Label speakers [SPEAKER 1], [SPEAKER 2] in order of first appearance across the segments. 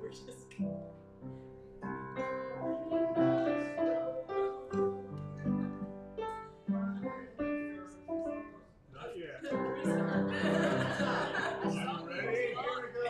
[SPEAKER 1] Not yet. I'm ready. Here we go.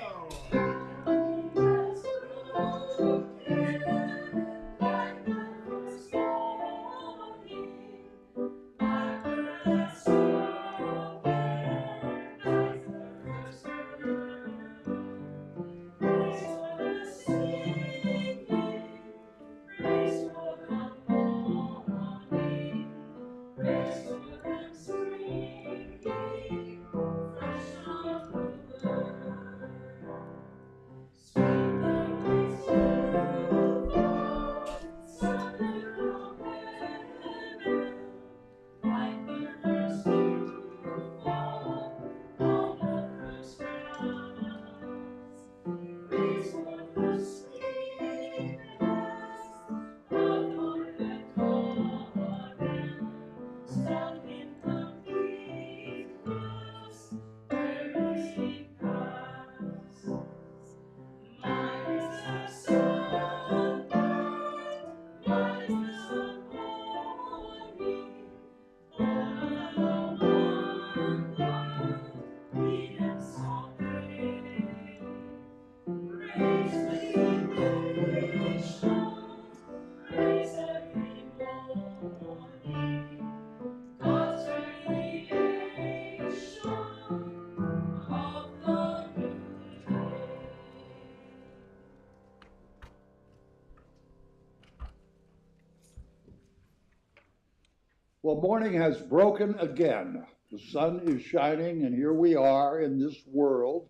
[SPEAKER 2] Well, morning has broken again. The sun is shining, and here we are in this world,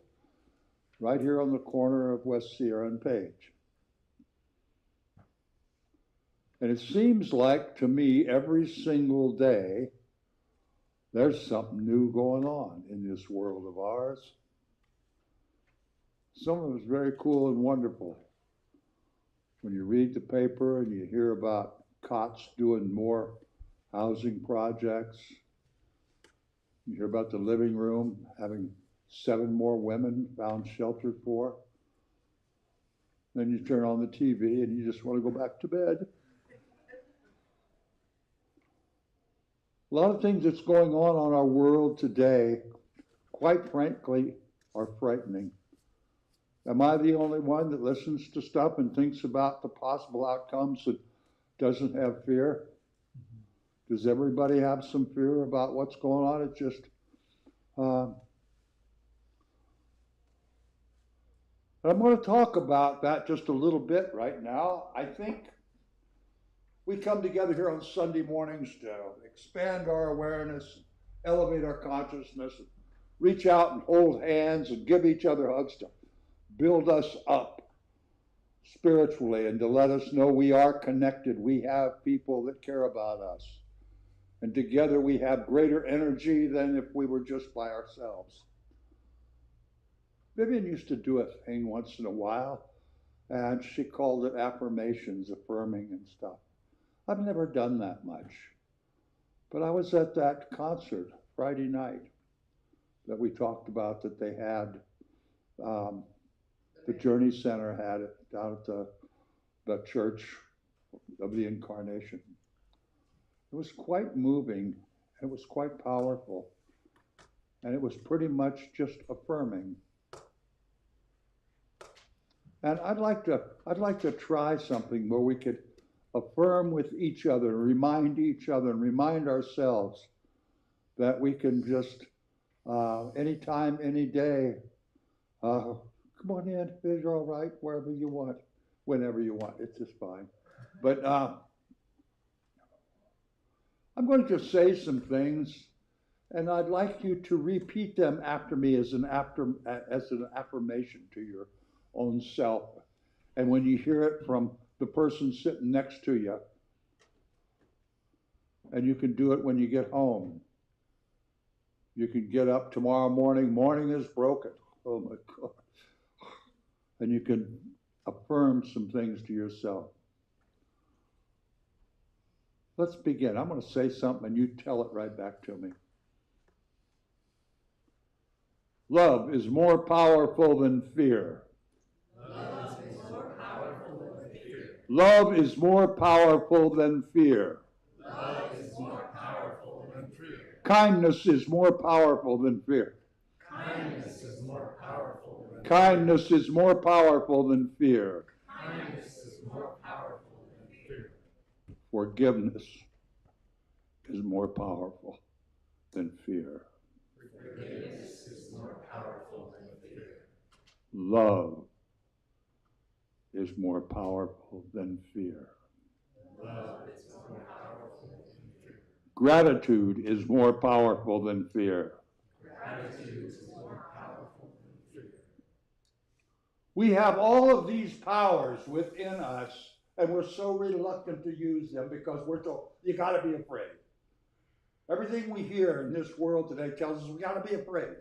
[SPEAKER 2] right here on the corner of West Sierra and Page. And it seems like, to me, every single day, there's something new going on in this world of ours. Some of it's very cool and wonderful. When you read the paper and you hear about COTS doing more housing projects, you hear about the living room having 7 more women found shelter for. Then you turn on the TV and you just want to go back to bed. A lot of things that's going on our world today, quite frankly, are frightening. Am I the only one that listens to stuff and thinks about the possible outcomes that doesn't have fear? Does everybody have some fear about what's going on? It's just, I'm going to talk about that just a little bit right now. I think we come together here on Sunday mornings to expand our awareness, elevate our consciousness, reach out and hold hands and give each other hugs to build us up spiritually and to let us know we are connected. We have people that care about us. And together we have greater energy than if we were just by ourselves. Vivian used to do a thing once in a while, and she called it affirmations, affirming and stuff. I've never done that much. But I was at that concert Friday night that we talked about that they had, the Journey Center had it down at the Church of the Incarnation. It was quite moving, it was quite powerful, and it was pretty much just affirming. And I'd like to try something where we could affirm with each other, remind each other, and remind ourselves that we can just, anytime, any day, come on in, you're all right, wherever you want, whenever you want, it's just fine. But I'm going to say some things, and I'd like you to repeat them after me as an affirmation to your own self. And when you hear it from the person sitting next to you, and you can do it when you get home. You can get up tomorrow morning, morning is broken. Oh my God. And you can affirm some things to yourself. Let's begin. I'm going to say something and you tell it right back to me. Love is more powerful than fear.
[SPEAKER 3] Love is
[SPEAKER 2] Love is more powerful than fear.
[SPEAKER 1] Love is more powerful than fear.
[SPEAKER 2] Kindness is more powerful than fear.
[SPEAKER 1] Kindness is more powerful than fear.
[SPEAKER 2] Kindness is more powerful than fear.
[SPEAKER 1] Kindness is more powerful than fear.
[SPEAKER 2] Forgiveness is more powerful than fear.
[SPEAKER 1] Forgiveness is more powerful than fear.
[SPEAKER 2] Love is more powerful than fear.
[SPEAKER 1] Love is more powerful than fear.
[SPEAKER 2] Gratitude is more powerful than fear.
[SPEAKER 1] Gratitude is more powerful than fear.
[SPEAKER 2] We have all of these powers within us, and we're so reluctant to use them because we're told, you gotta be afraid. Everything we hear in this world today tells us we gotta be afraid.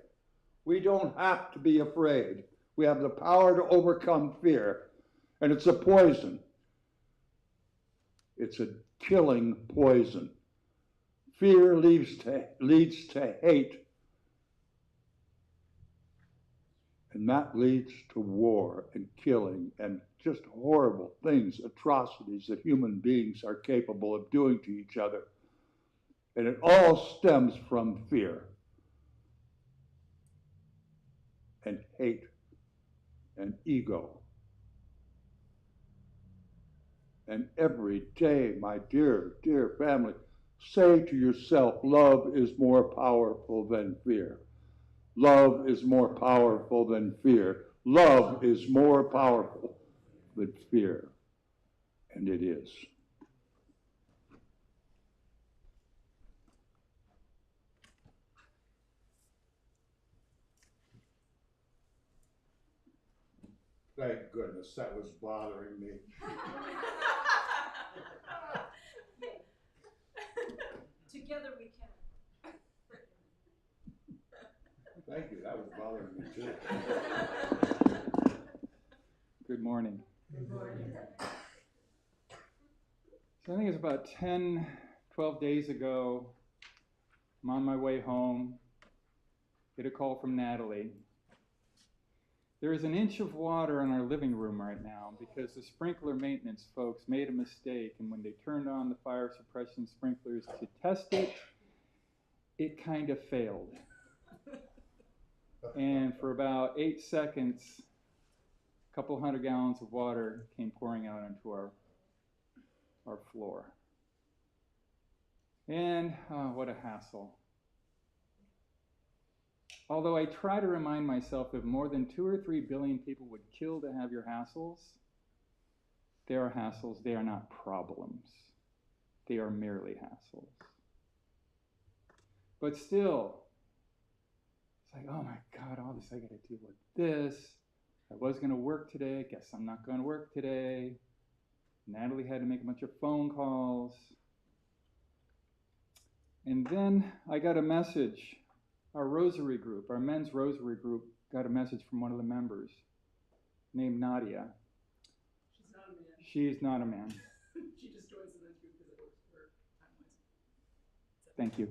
[SPEAKER 2] We don't have to be afraid. We have the power to overcome fear, and it's a poison. It's a killing poison. Fear leads to hate, and that leads to war and killing and just horrible things, atrocities that human beings are capable of doing to each other. And it all stems from fear and hate and ego. And every day, my dear, dear family, say to yourself, love is more powerful than fear. Love is more powerful than fear. Love is more powerful than fear. And it is. Thank goodness that was bothering me.
[SPEAKER 3] Together we can.
[SPEAKER 2] Thank you, that was bothering me too.
[SPEAKER 4] Good morning.
[SPEAKER 3] Good morning.
[SPEAKER 4] So I think it's about 10, 12 days ago, I'm on my way home, get a call from Natalie. There is an inch of water in our living room right now because the sprinkler maintenance folks made a mistake, and when they turned on the fire suppression sprinklers to test it, it kind of failed. And for about 8 seconds, a couple 100 gallons of water came pouring out onto our floor. And what a hassle. Although I try to remind myself that more than 2 or 3 billion people would kill to have your hassles, they are hassles, they are not problems. They are merely hassles. But still, it's like, oh my God, all this, I gotta deal with this. I was gonna work today, guess I'm not gonna work today. Natalie had to make a bunch of phone calls. And then I got a message. Our rosary group, our men's rosary group, got a message from one of the members named Nadia.
[SPEAKER 3] She's not a man.
[SPEAKER 4] She's not a man.
[SPEAKER 3] She just joins the men's group because it works for her time-wise.
[SPEAKER 4] Thank you.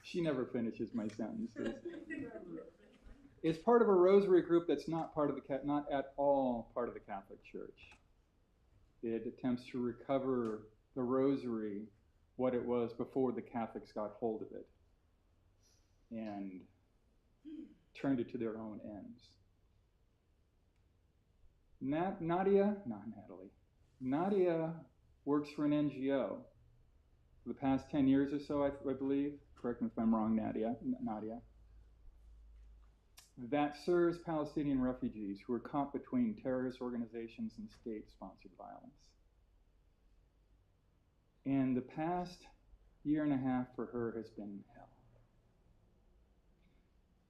[SPEAKER 4] She never finishes my sentences. It's part of a rosary group that's not part of not at all part of the Catholic Church. It attempts to recover the rosary, what it was before the Catholics got hold of it and turned it to their own ends. Nadia works for an NGO for the past 10 years or so, I believe. Correct me if I'm wrong, Nadia. That serves Palestinian refugees who are caught between terrorist organizations and state-sponsored violence. And the past year and a half for her has been hell.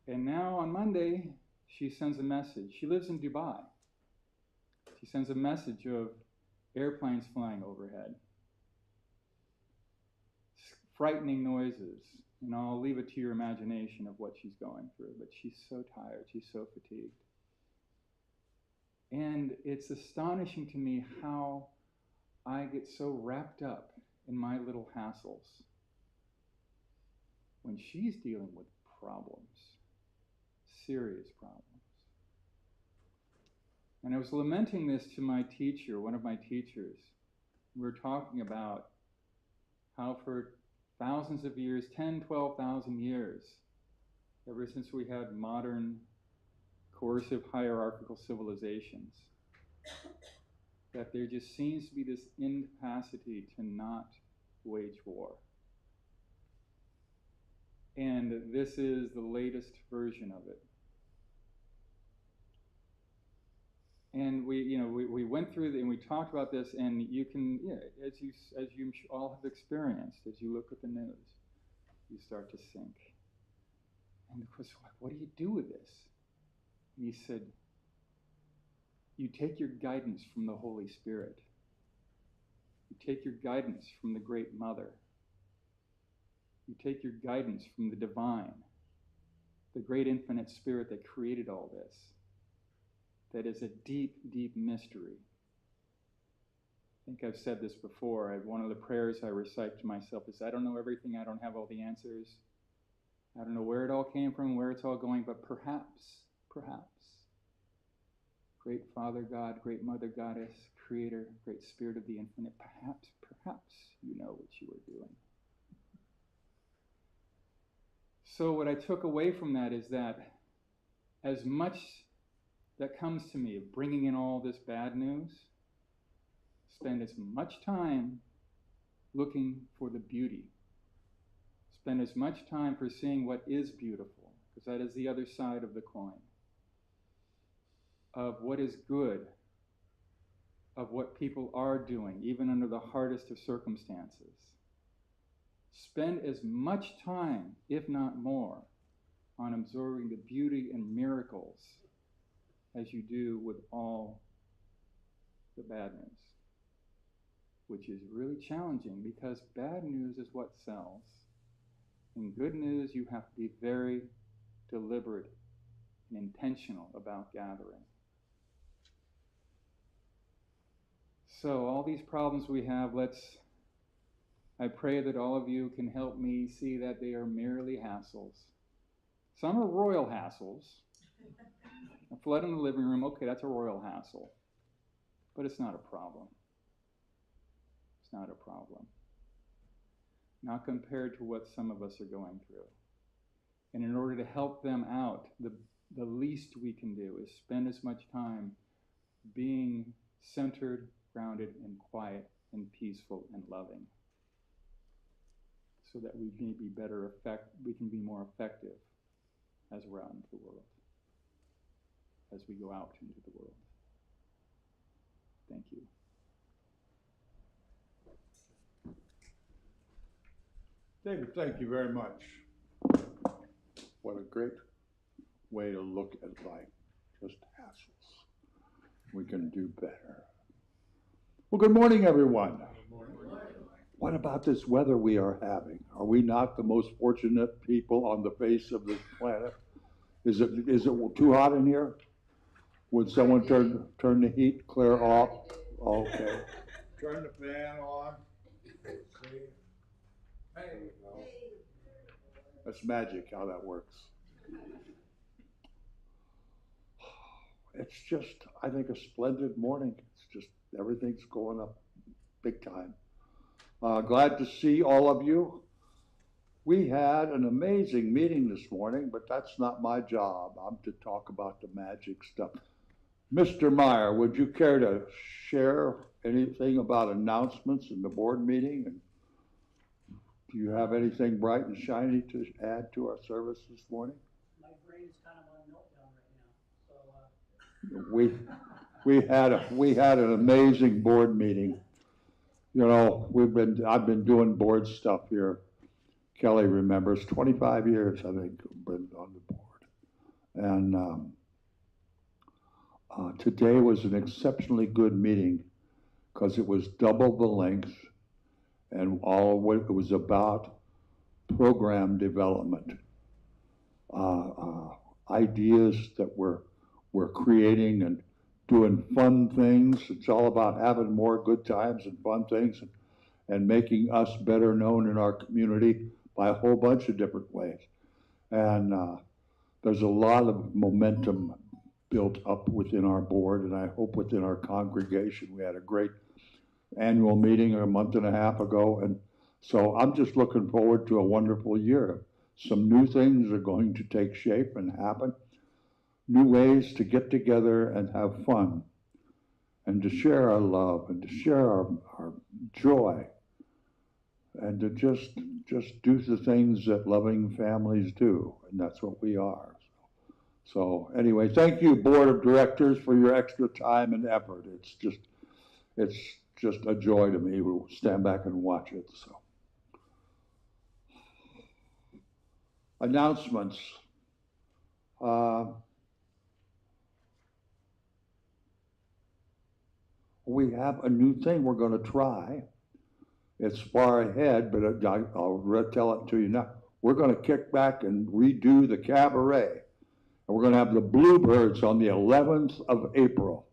[SPEAKER 4] And now on Monday, she sends a message. She lives in Dubai. She sends a message of airplanes flying overhead, frightening noises, and I'll leave it to your imagination of what she's going through, but she's so tired, she's so fatigued. And it's astonishing to me how I get so wrapped up in my little hassles when she's dealing with problems, serious problems. And I was lamenting this to my teacher, one of my teachers. We were talking about how for thousands of years, 10, 12,000 years, ever since we had modern, coercive, hierarchical civilizations, that there just seems to be this incapacity to not wage war. And this is the latest version of it. And we went through and we talked about this, and you can, as you all have experienced, as you look at the news, you start to sink. And of course, what do you do with this? And he said, you take your guidance from the Holy Spirit. You take your guidance from the Great Mother. You take your guidance from the divine, the great infinite spirit that created all this. That is a deep, deep mystery. I think I've said this before. One of the prayers I recite to myself is, I don't know everything, I don't have all the answers. I don't know where it all came from, where it's all going, but perhaps, great Father God, great Mother Goddess, Creator, great Spirit of the Infinite, perhaps you know what you are doing. So what I took away from that is that as much that comes to me of bringing in all this bad news, spend as much time looking for the beauty. Spend as much time for seeing what is beautiful, because that is the other side of the coin. Of what is good, of what people are doing, even under the hardest of circumstances. Spend as much time, if not more, on absorbing the beauty and miracles as you do with all the bad news, which is really challenging because bad news is what sells. In good news, you have to be very deliberate and intentional about gathering. So all these problems we have, I pray that all of you can help me see that they are merely hassles. Some are royal hassles. A flood in the living room, okay, that's a royal hassle. But it's not a problem. It's not a problem. Not compared to what some of us are going through. And in order to help them out, the least we can do is spend as much time being centered, grounded, and quiet, and peaceful, and loving. So that we may be we can be more effective as we're out into the world. As we go out into the world. Thank you.
[SPEAKER 2] David, thank you very much. What a great way to look at life. Just hassles. We can do better. Well, good morning, everyone.
[SPEAKER 1] Good morning.
[SPEAKER 2] What about this weather we are having? Are we not the most fortunate people on the face of this planet? Is it too hot in here? Would someone turn the heat clear off? Okay. Turn the fan on. See? There you go. That's magic how that works. It's just, I think, a splendid morning. It's just, everything's going up big time. Glad to see all of you. We had an amazing meeting this morning, but that's not my job. I'm to talk about the magic stuff. Mr. Meyer, would you care to share anything about announcements in the board meeting? And do you have anything bright and shiny to add to our service this morning?
[SPEAKER 5] My brain is kind of on meltdown right now. So
[SPEAKER 2] We had an amazing board meeting. You know, I've been doing board stuff here. Kelly remembers 25 years, I think, been on the board. And today was an exceptionally good meeting because it was double the length and all what it was about program development, ideas that we're creating and doing fun things. It's all about having more good times and fun things and making us better known in our community by a whole bunch of different ways. And there's a lot of momentum built up within our board, and I hope within our congregation. We had a great annual meeting a month and a half ago, and so I'm just looking forward to a wonderful year. Some new things are going to take shape and happen, new ways to get together and have fun, and to share our love, and to share our joy, and to just do the things that loving families do, and that's what we are. So anyway, thank you, Board of Directors, for your extra time and effort. It's just a joy to me to stand back and watch it. So, announcements. We have a new thing we're going to try. It's far ahead, but I'll tell it to you now. We're going to kick back and redo the cabaret. And we're going to have the Bluebirds on the 11th of April.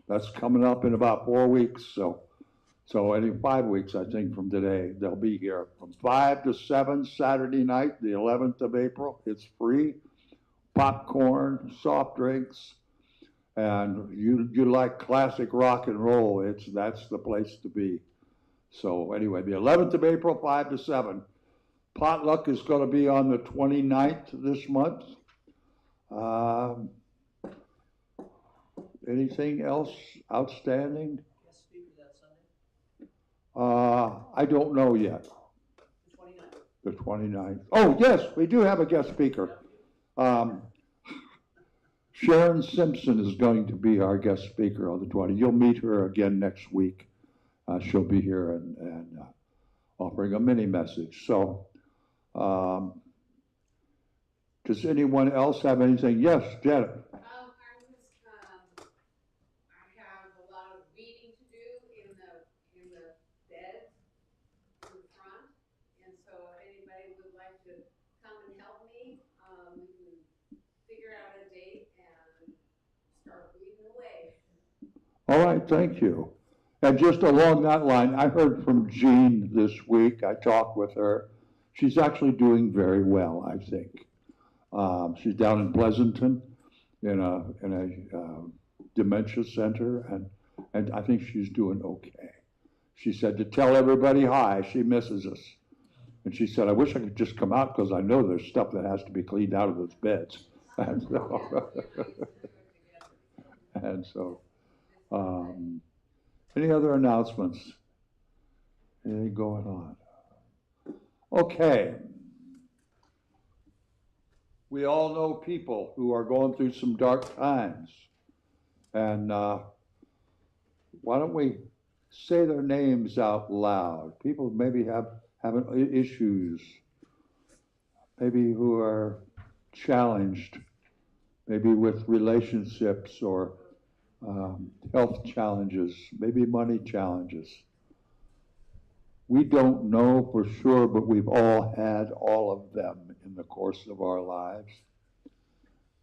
[SPEAKER 2] That's coming up in about 4 weeks. So in 5 weeks, I think, from today, they'll be here from 5 to 7 Saturday night, the 11th of April. It's free. Popcorn, soft drinks, and you like classic rock and roll, that's the place to be. So anyway, the 11th of April, 5 to 7. Potluck is going to be on the 29th this month. Anything else outstanding?
[SPEAKER 5] Guest speaker that Sunday?
[SPEAKER 2] I don't know yet.
[SPEAKER 5] The 29th.
[SPEAKER 2] The 29th. Oh, yes, we do have a guest speaker. Sharon Simpson is going to be our guest speaker on the 20th. You'll meet her again next week. She'll be here and offering a mini message. So, does anyone else have anything? Yes, Janet.
[SPEAKER 6] I have a lot of weeding to do in the beds in front, and so if anybody would like to come and help me, we can figure out a date and start weeding away.
[SPEAKER 2] All right, thank you. And just along that line, I heard from Jean this week. I talked with her. She's actually doing very well, I think. She's down in Pleasanton in a dementia center, and I think she's doing okay. She said to tell everybody hi, she misses us. And she said, I wish I could just come out because I know there's stuff that has to be cleaned out of those beds. And so, any other announcements? Anything going on? Okay. We all know people who are going through some dark times. And why don't we say their names out loud? People maybe having issues, maybe who are challenged, maybe with relationships or health challenges, maybe money challenges. We don't know for sure, but we've all had all of them in the course of our lives.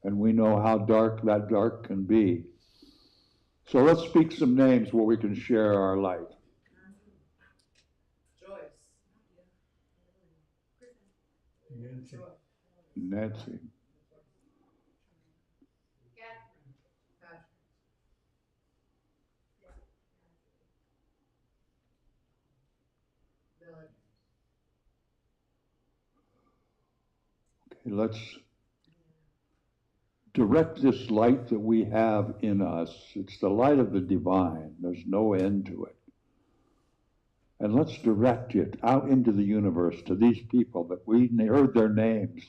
[SPEAKER 2] And we know how dark that dark can be. So let's speak some names where we can share our light.
[SPEAKER 5] Joyce.
[SPEAKER 1] Nancy.
[SPEAKER 2] Nancy. Okay, let's direct this light that we have in us. It's the light of the divine. There's no end to it. And let's direct it out into the universe to these people that we heard their names.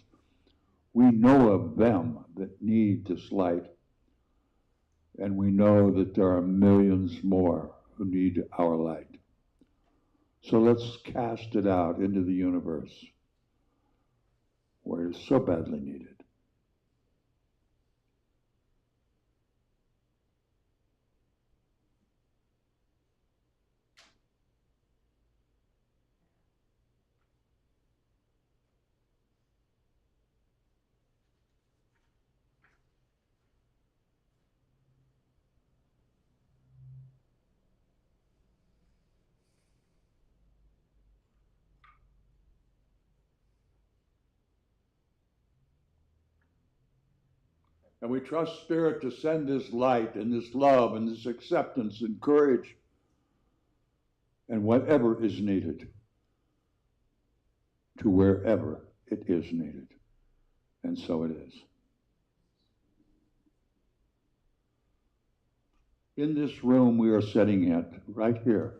[SPEAKER 2] We know of them that need this light. And we know that there are millions more who need our light. So let's cast it out into the universe where it is so badly needed. And we trust Spirit to send this light and this love and this acceptance and courage and whatever is needed to wherever it is needed. And so it is. In this room we are sitting at, right here,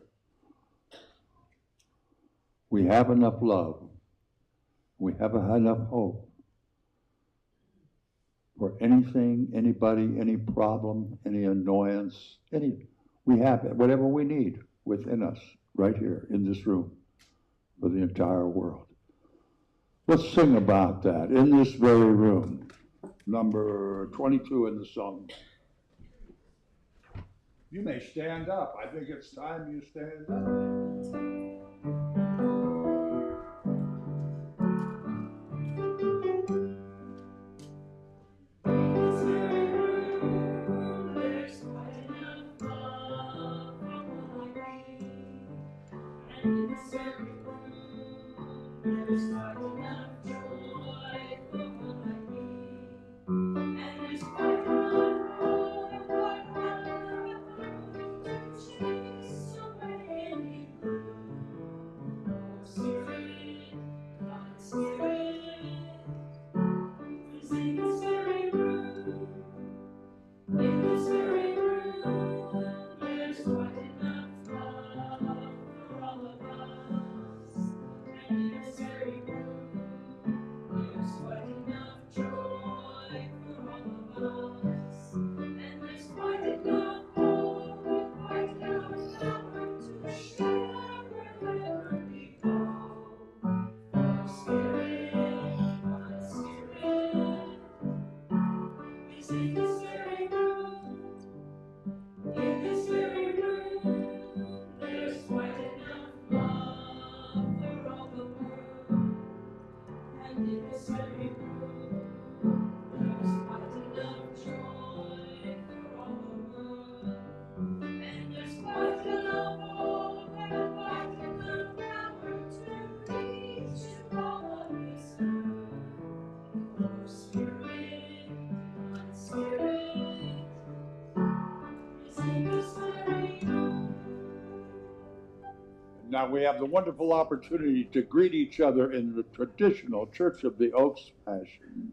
[SPEAKER 2] we have enough love. We have enough hope for anything, anybody, any problem, any annoyance, we have it, whatever we need within us, right here in this room, for the entire world. Let's sing about that in this very room. Number 22 in the song. You may stand up. I think it's time you stand up. Now we have the wonderful opportunity to greet each other in the traditional Church of the Oaks fashion.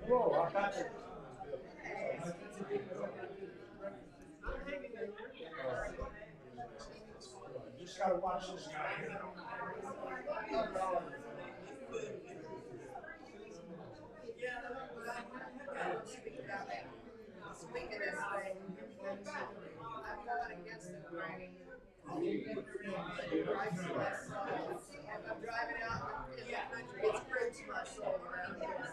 [SPEAKER 2] Whoa, just gotta watch this guy.
[SPEAKER 5] I'm driving out in the country, it's pretty much all around here.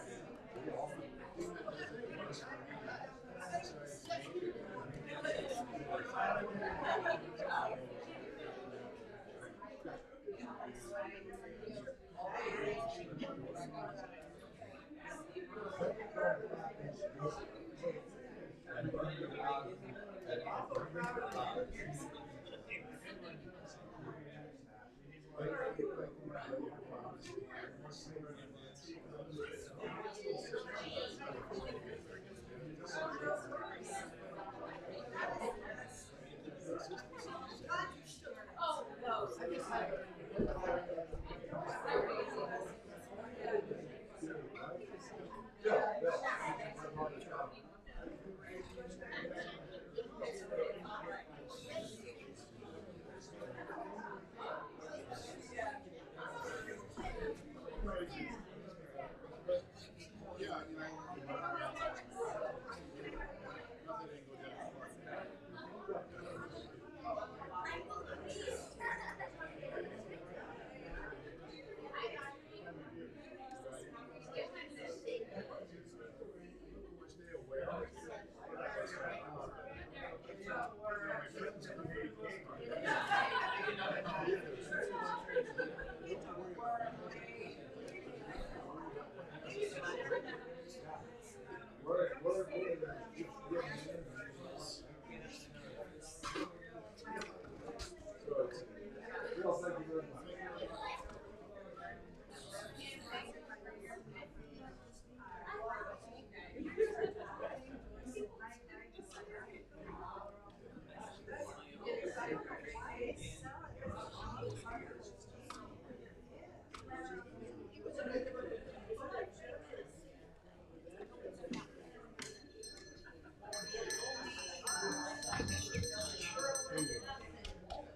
[SPEAKER 2] Good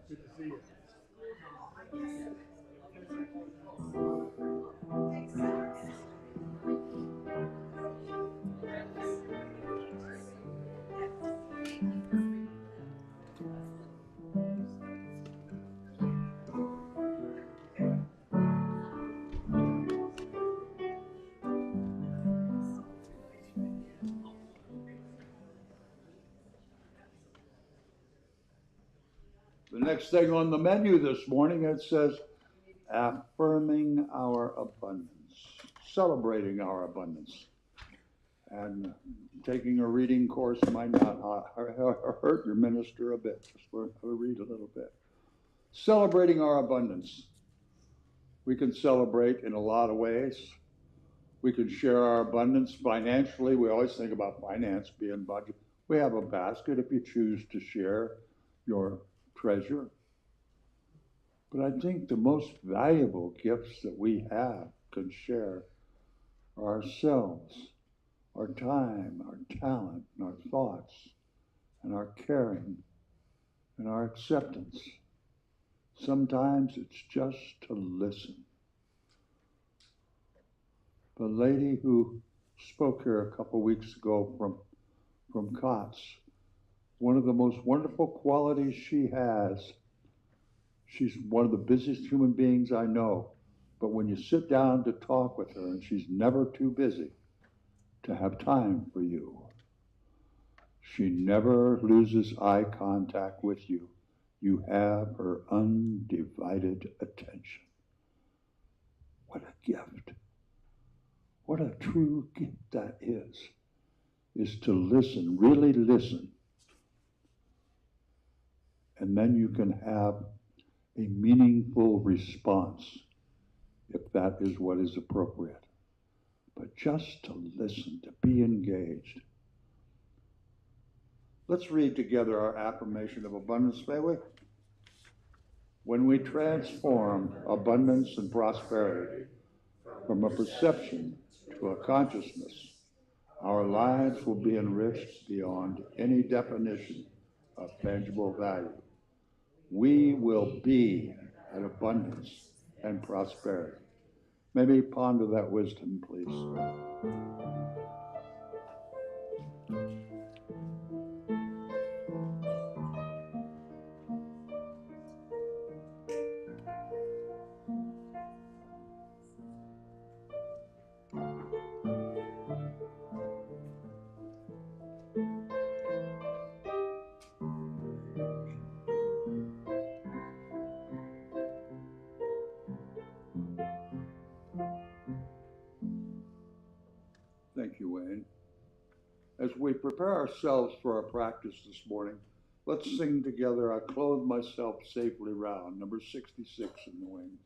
[SPEAKER 2] to see you. The next thing on the menu this morning, it says affirming our abundance, celebrating our abundance. And taking a reading course might not hurt your minister a bit. Just learn how to read a little bit. Celebrating our abundance. We can celebrate in a lot of ways. We can share our abundance financially. We always think about finance being budget. We have a basket if you choose to share your treasure. But I think the most valuable gifts that we have can share are ourselves, our time, our talent, and our thoughts, and our caring, and our acceptance. Sometimes it's just to listen. The lady who spoke here a couple weeks ago from COTS, one of the most wonderful qualities she has, she's one of the busiest human beings I know, but when you sit down to talk with her, and she's never too busy to have time for you, she never loses eye contact with you. You have her undivided attention. What a gift. What a true gift that is to listen, really listen. And then you can have a meaningful response if that is what is appropriate. But just to listen, to be engaged. Let's read together our affirmation of abundance, may we? When we transform abundance and prosperity from a perception to a consciousness, our lives will be enriched beyond any definition of tangible value. We will be an abundance and prosperity. Maybe ponder that wisdom, please. Thank you, Wayne. As we prepare ourselves for our practice this morning, let's sing together, I Clothe Myself Safely Round, number 66 in the wings.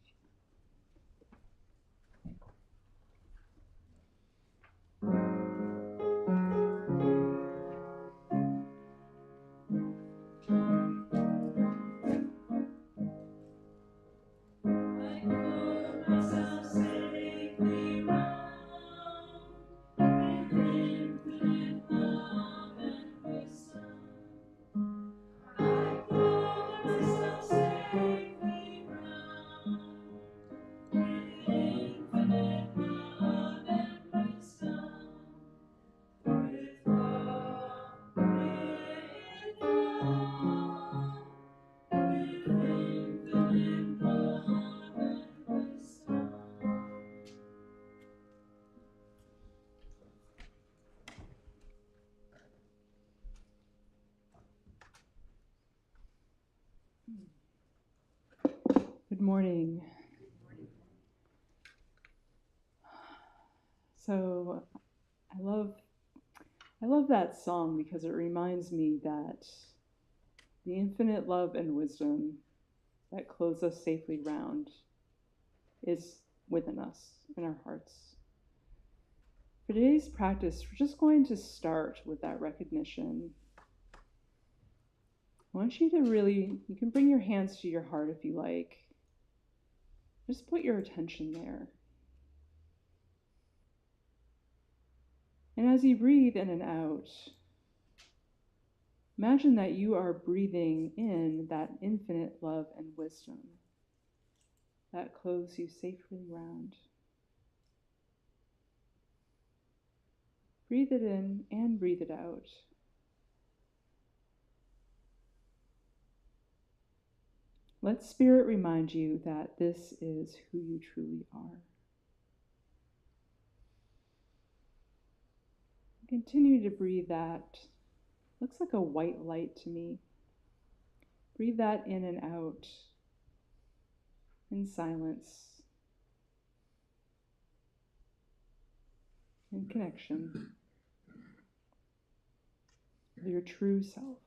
[SPEAKER 7] Good morning. So I love that song because it reminds me that the infinite love and wisdom that clothes us safely round is within us, in our hearts. For today's practice, we're just going to start with that recognition. I want you to really, you can bring your hands to your heart if you like. Just put your attention there. And as you breathe in and out, imagine that you are breathing in that infinite love and wisdom that clothes you safely round. Breathe it in and breathe it out. Let Spirit remind you that this is who you truly are. Continue to breathe that. Looks like a white light to me. Breathe that in and out in silence, in connection with your true self.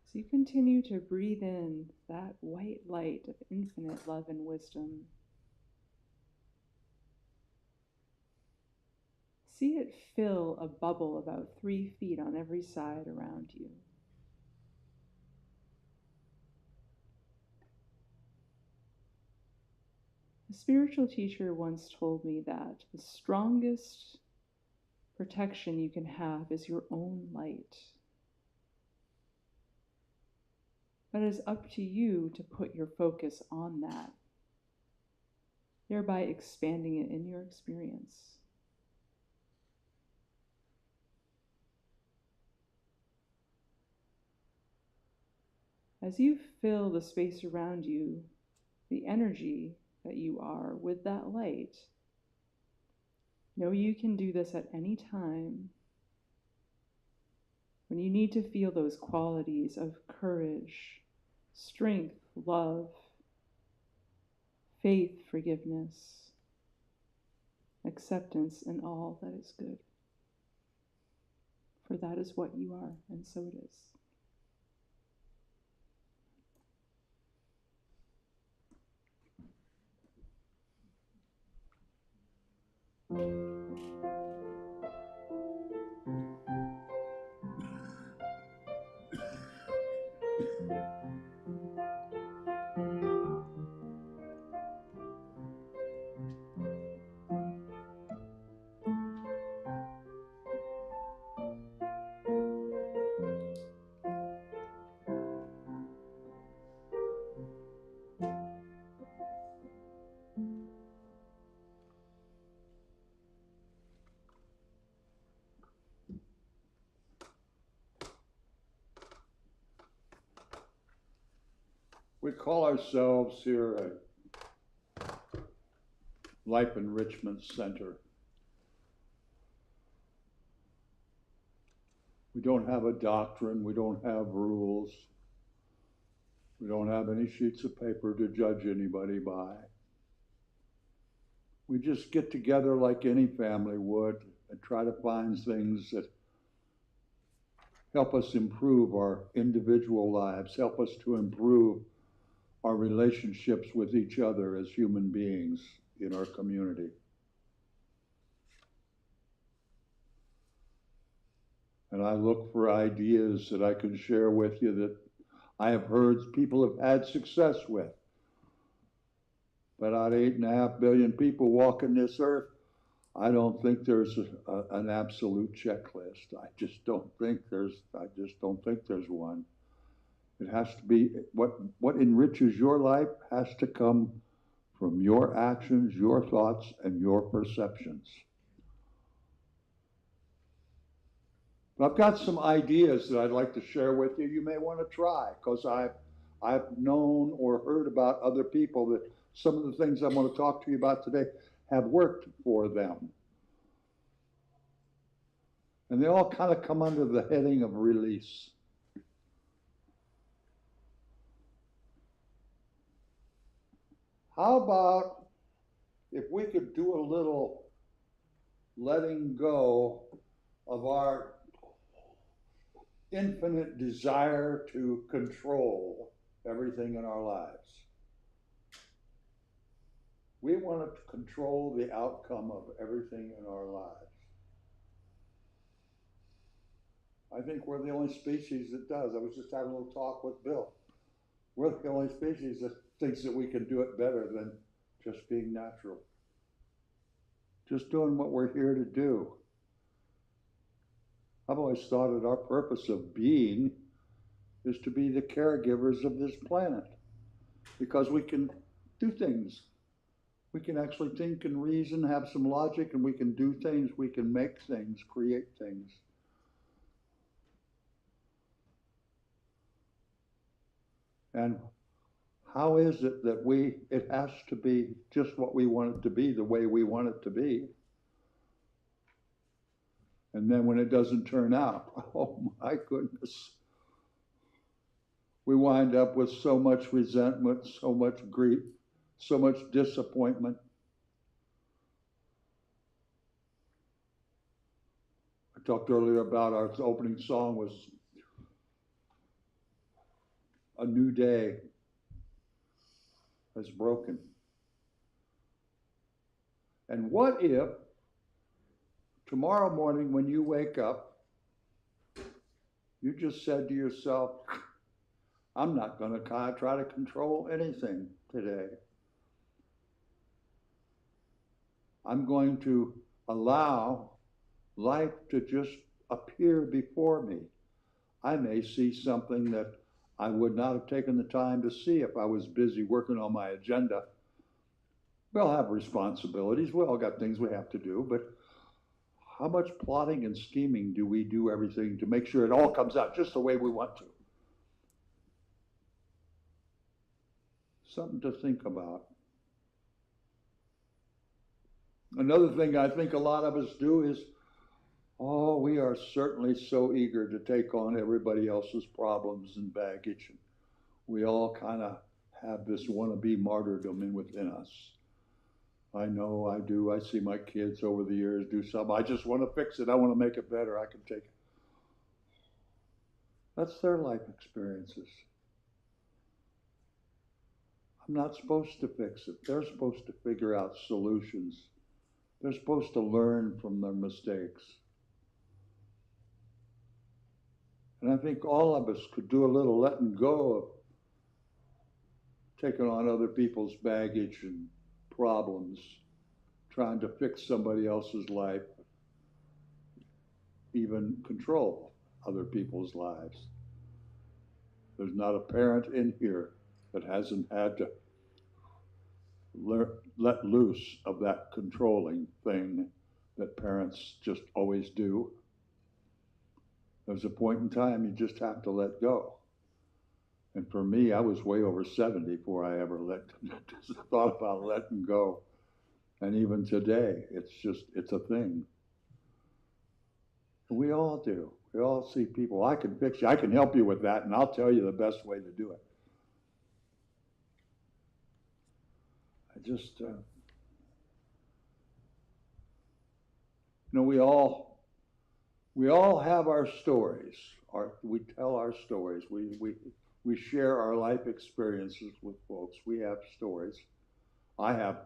[SPEAKER 7] So you continue to breathe in that white light of infinite love and wisdom. See it fill a bubble about 3 feet on every side around you. A spiritual teacher once told me that the strongest protection you can have is your own light. But it is up to you to put your focus on that, thereby expanding it in your experience. As you fill the space around you, the energy that you are with that light, know you can do this at any time. When you need to feel those qualities of courage, strength, love, faith, forgiveness, acceptance, and all that is good. For that is what you are, and so it is.
[SPEAKER 2] We call ourselves here a Life Enrichment Center. We don't have a doctrine, we don't have rules, we don't have any sheets of paper to judge anybody by. We just get together like any family would and try to find things that help us improve our individual lives, help us to improve our relationships with each other as human beings in our community. And I look for ideas that I can share with you that I have heard people have had success with. But out of 8.5 billion people walking this earth, I don't think there's an absolute checklist. I just don't think there's one. It has to be, what enriches your life has to come from your actions, your thoughts, and your perceptions. But I've got some ideas that I'd like to share with you. You may want to try, because I've known or heard about other people that some of the things I'm going to talk to you about today have worked for them. And they all kind of come under the heading of release. How about if we could do a little letting go of our infinite desire to control everything in our lives? We want to control the outcome of everything in our lives. I think we're the only species that does. I was just having a little talk with Bill. We're the only species that thinks that we can do it better than just being natural. Just doing what we're here to do. I've always thought that our purpose of being is to be the caregivers of this planet, because we can do things. We can actually think and reason, have some logic, and we can do things, we can make things, create things. And how is it that it has to be just what we want it to be, the way we want it to be? And then when it doesn't turn out, oh my goodness, we wind up with so much resentment, so much grief, so much disappointment. I talked earlier about our opening song was "A New Day Has Broken." And what if tomorrow morning when you wake up, you just said to yourself, I'm not going to try to control anything today. I'm going to allow life to just appear before me. I may see something that I would not have taken the time to see if I was busy working on my agenda. We all have responsibilities. We all got things we have to do, but how much plotting and scheming do we do everything to make sure it all comes out just the way we want to? Something to think about. Another thing I think a lot of us do is, we are certainly so eager to take on everybody else's problems and baggage. We all kind of have this wannabe martyrdom within us. I know I do. I see my kids over the years do something. I just want to fix it. I want to make it better. I can take it. That's their life experiences. I'm not supposed to fix it. They're supposed to figure out solutions. They're supposed to learn from their mistakes. And I think all of us could do a little letting go of taking on other people's baggage and problems, trying to fix somebody else's life, even control other people's lives. There's not a parent in here that hasn't had to let loose of that controlling thing that parents just always do. There's a point in time you just have to let go. And for me, I was way over 70 before I ever thought about letting go. And even today, it's a thing. We all do. We all see people, I can fix you, I can help you with that, and I'll tell you the best way to do it. We all have our stories. We tell our stories. We share our life experiences with folks. We have stories. I have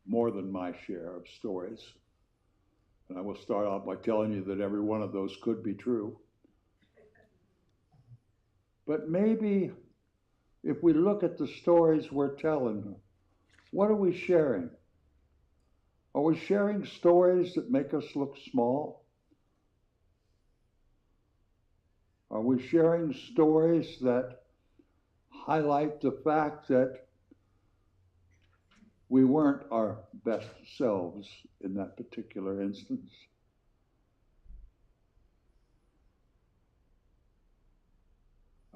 [SPEAKER 2] more than my share of stories. And I will start off by telling you that every one of those could be true. But maybe if we look at the stories we're telling, what are we sharing? Are we sharing stories that make us look small? Are we sharing stories that highlight the fact that we weren't our best selves in that particular instance?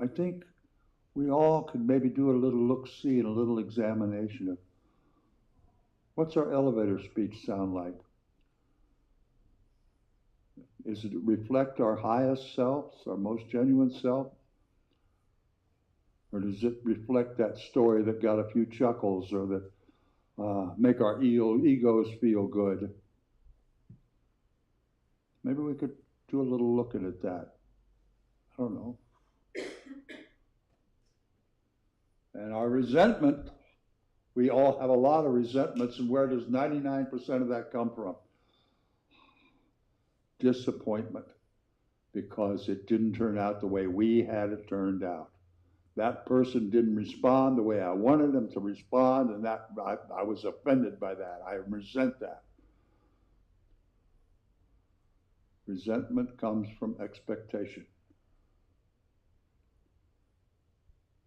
[SPEAKER 2] I think we all could maybe do a little look-see and a little examination of what's our elevator speech sound like? Does it reflect our highest selves, our most genuine self? Or does it reflect that story that got a few chuckles or that make our egos feel good? Maybe we could do a little looking at that. I don't know. And our resentment, we all have a lot of resentments, and where does 99% of that come from? Disappointment, because it didn't turn out the way we had it turned out. That person didn't respond the way I wanted them to respond, and that I was offended by that. I resent that. Resentment comes from expectation.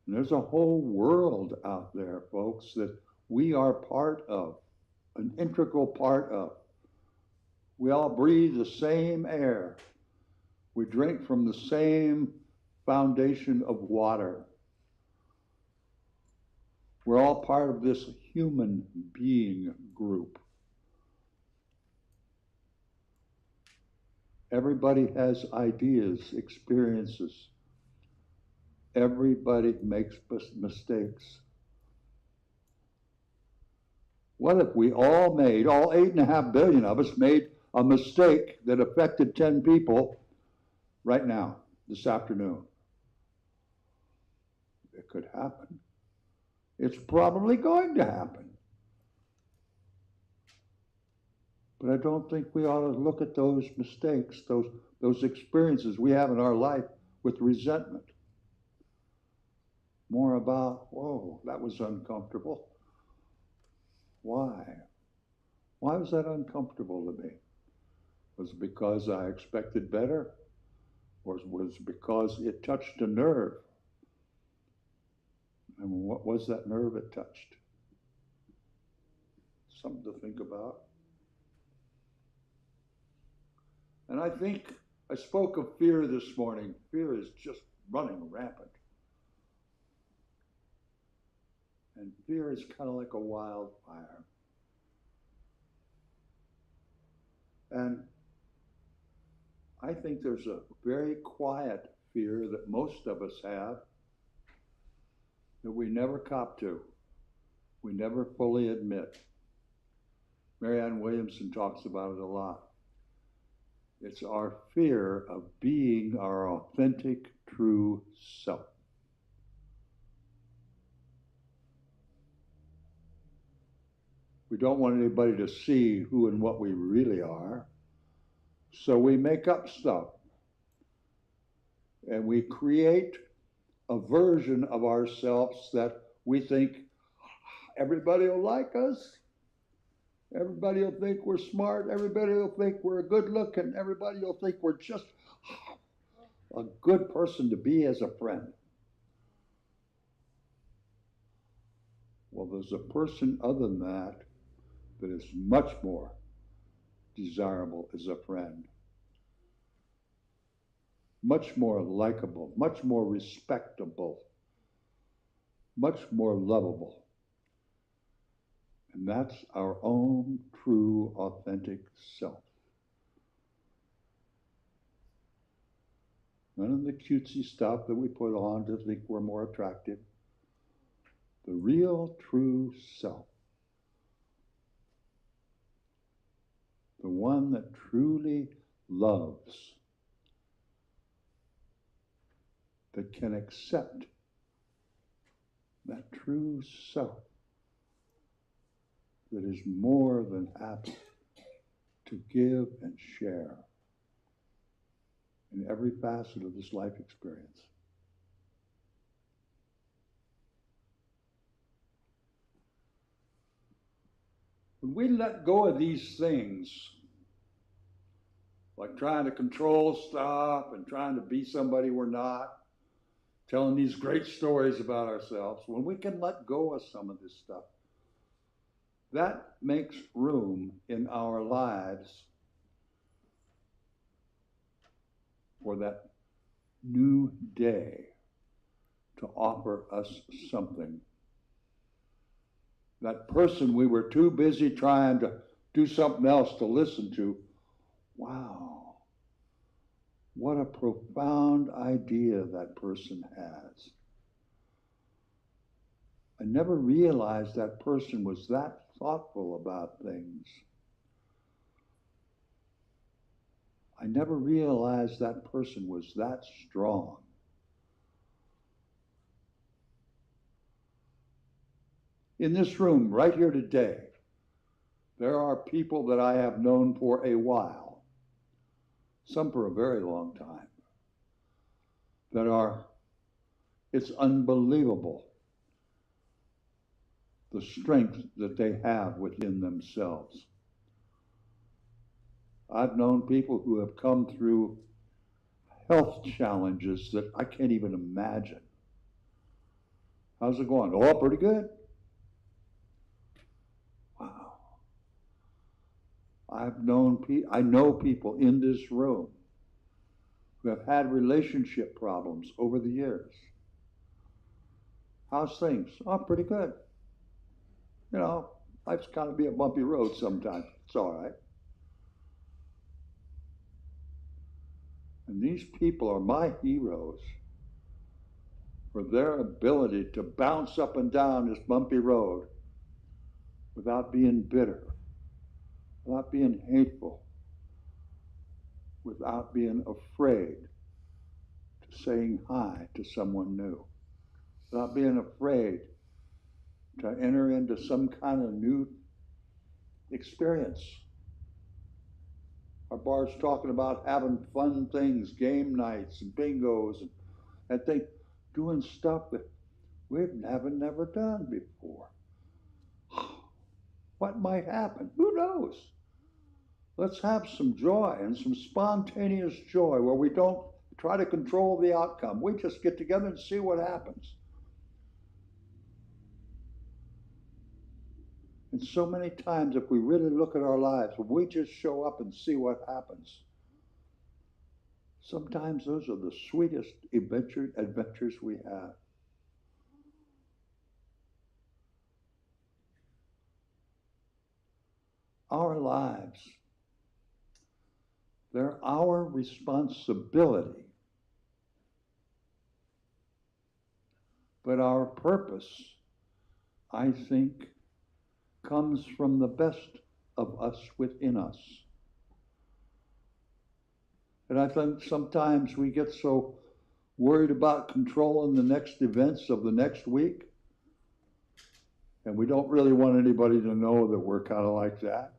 [SPEAKER 2] And there's a whole world out there, folks, that we are part of, an integral part of. We all breathe the same air. We drink from the same foundation of water. We're all part of this human being group. Everybody has ideas, experiences. Everybody makes mistakes. What if we all 8.5 billion of us, made a mistake that affected 10 people right now, this afternoon? It could happen. It's probably going to happen. But I don't think we ought to look at those mistakes, those experiences we have in our life with resentment. More about, whoa, that was uncomfortable. Why? Why was that uncomfortable to me? Was it because I expected better? Or was it because it touched a nerve? And what was that nerve it touched? Something to think about. And I think I spoke of fear this morning. Fear is just running rampant. And fear is kind of like a wildfire. And I think there's a very quiet fear that most of us have that we never cop to, we never fully admit. Marianne Williamson talks about it a lot. It's our fear of being our authentic, true self. We don't want anybody to see who and what we really are, so we make up stuff. And we create a version of ourselves that we think everybody will like us. Everybody will think we're smart. Everybody will think we're good looking. Everybody will think we're just a good person to be as a friend. Well, there's a person other than that that is much more desirable as a friend. Much more likable, much more respectable, much more lovable. And that's our own true, authentic self. None of the cutesy stuff that we put on to think we're more attractive. The real, true self. The one that truly loves, that can accept that true self, that is more than happy to give and share in every facet of this life experience. When we let go of these things, like trying to control stuff and trying to be somebody we're not, telling these great stories about ourselves, when we can let go of some of this stuff, that makes room in our lives for that new day to offer us something. That person we were too busy trying to do something else to listen to, wow, what a profound idea that person has. I never realized that person was that thoughtful about things. I never realized that person was that strong. In this room, right here today, there are people that I have known for a while, some for a very long time, that are, it's unbelievable the strength that they have within themselves. I've known people who have come through health challenges that I can't even imagine. How's it going? Oh, pretty good. Wow. I know people in this room who have had relationship problems over the years. How's things? Oh, pretty good. You know, life's kind of be a bumpy road sometimes. It's all right. And these people are my heroes for their ability to bounce up and down this bumpy road without being bitter, without being hateful, without being afraid to saying hi to someone new, without being afraid to enter into some kind of new experience. Our bar's talking about having fun things, game nights and bingos and things, doing stuff that we've never done before. What might happen? Who knows? Let's have some joy and some spontaneous joy where we don't try to control the outcome. We just get together and see what happens. And so many times, if we really look at our lives, when we just show up and see what happens, sometimes those are the sweetest adventures we have. Our lives, they're our responsibility. But our purpose, I think, comes from the best of us within us. And I think sometimes we get so worried about controlling the next events of the next week, and we don't really want anybody to know that we're kind of like that.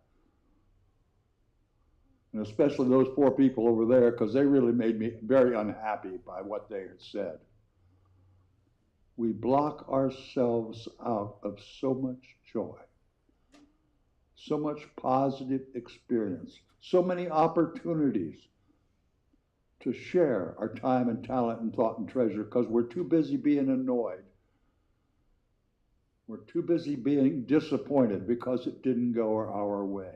[SPEAKER 2] And especially those poor people over there, because they really made me very unhappy by what they had said. We block ourselves out of so much joy, so much positive experience, so many opportunities to share our time and talent and thought and treasure because we're too busy being annoyed. We're too busy being disappointed because it didn't go our way.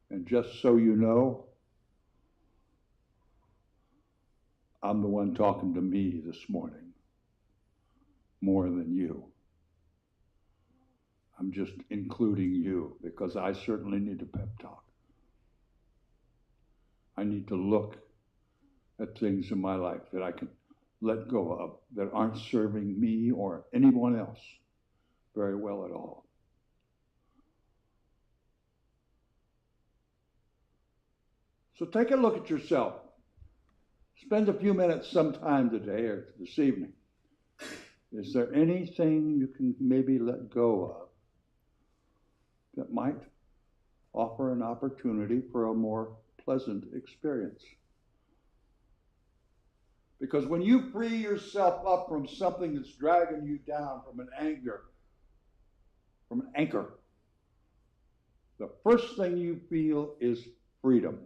[SPEAKER 2] And just so you know, I'm the one talking to me this morning more than you. I'm just including you because I certainly need a pep talk. I need to look at things in my life that I can let go of that aren't serving me or anyone else very well at all. So take a look at yourself. Spend a few minutes sometime today or this evening. Is there anything you can maybe let go of that might offer an opportunity for a more pleasant experience? Because when you free yourself up from something that's dragging you down, from an anchor, the first thing you feel is freedom.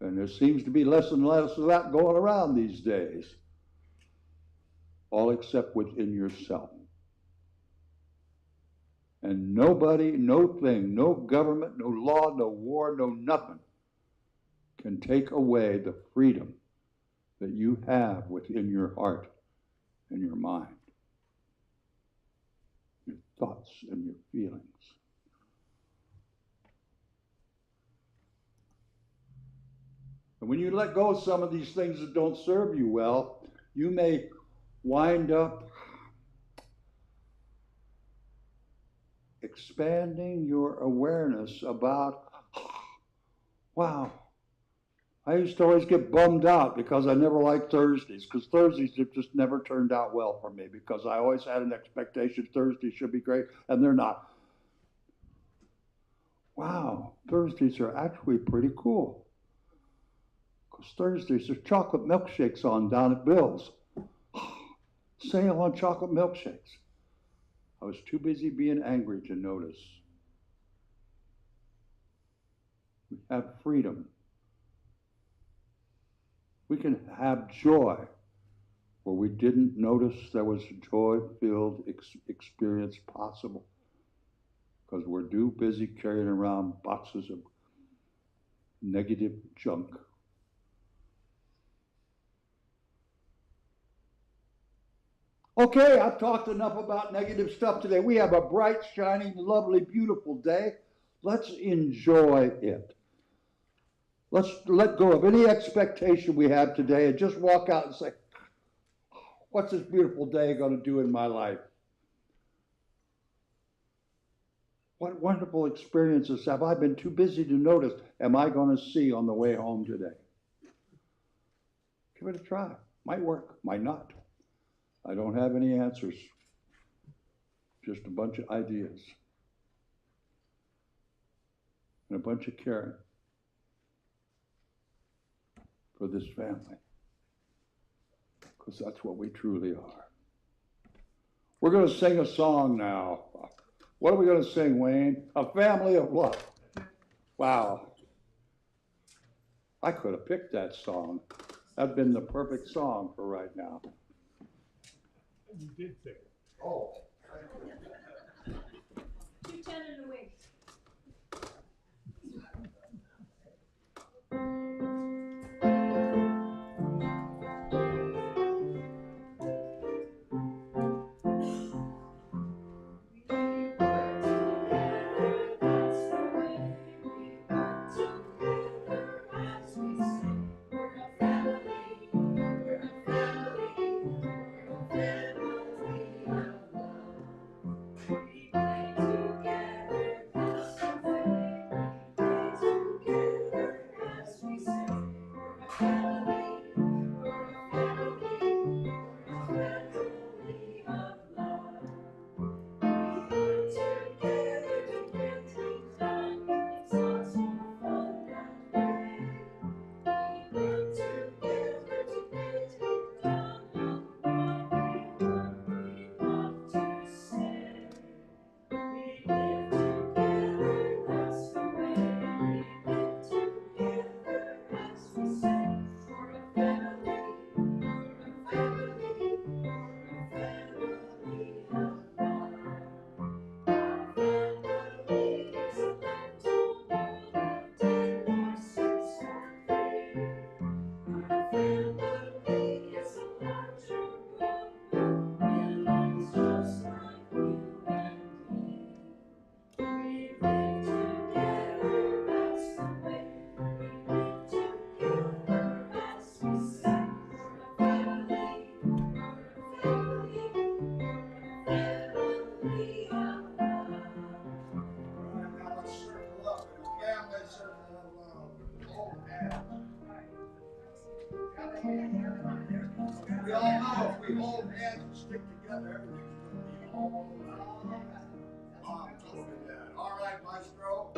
[SPEAKER 2] And there seems to be less and less of that going around these days, all except within yourself. And nobody, no thing, no government, no law, no war, no nothing can take away the freedom that you have within your heart and your mind, your thoughts and your feelings. And when you let go of some of these things that don't serve you well, you may wind up expanding your awareness about, wow, I used to always get bummed out because I never liked Thursdays, because Thursdays have just never turned out well for me, because I always had an expectation Thursdays should be great, and they're not. Wow, Thursdays are actually pretty cool. Because Thursdays, there's chocolate milkshakes on down at Bill's. Sale on chocolate milkshakes. I was too busy being angry to notice. We have freedom. We can have joy where we didn't notice there was a joy-filled experience possible, because we're too busy carrying around boxes of negative junk. Okay, I've talked enough about negative stuff today. We have a bright, shining, lovely, beautiful day. Let's enjoy it. Let's let go of any expectation we have today and just walk out and say, what's this beautiful day going to do in my life? What wonderful experiences have I been too busy to notice am I going to see on the way home today? Give it a try. Might work, might not. I don't have any answers. Just a bunch of ideas. And a bunch of caring for this family. Because that's what we truly are. We're going to sing a song now. What are we going to sing, Wayne? A Family of Love. Wow. I could have picked that song. That'd been the perfect song for right now.
[SPEAKER 1] You did pick it.
[SPEAKER 2] Oh.
[SPEAKER 3] 210 in the wing.
[SPEAKER 2] We all know if we hold hands and stick together, everything's going to be all right. All right, Maestro.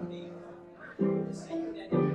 [SPEAKER 1] me.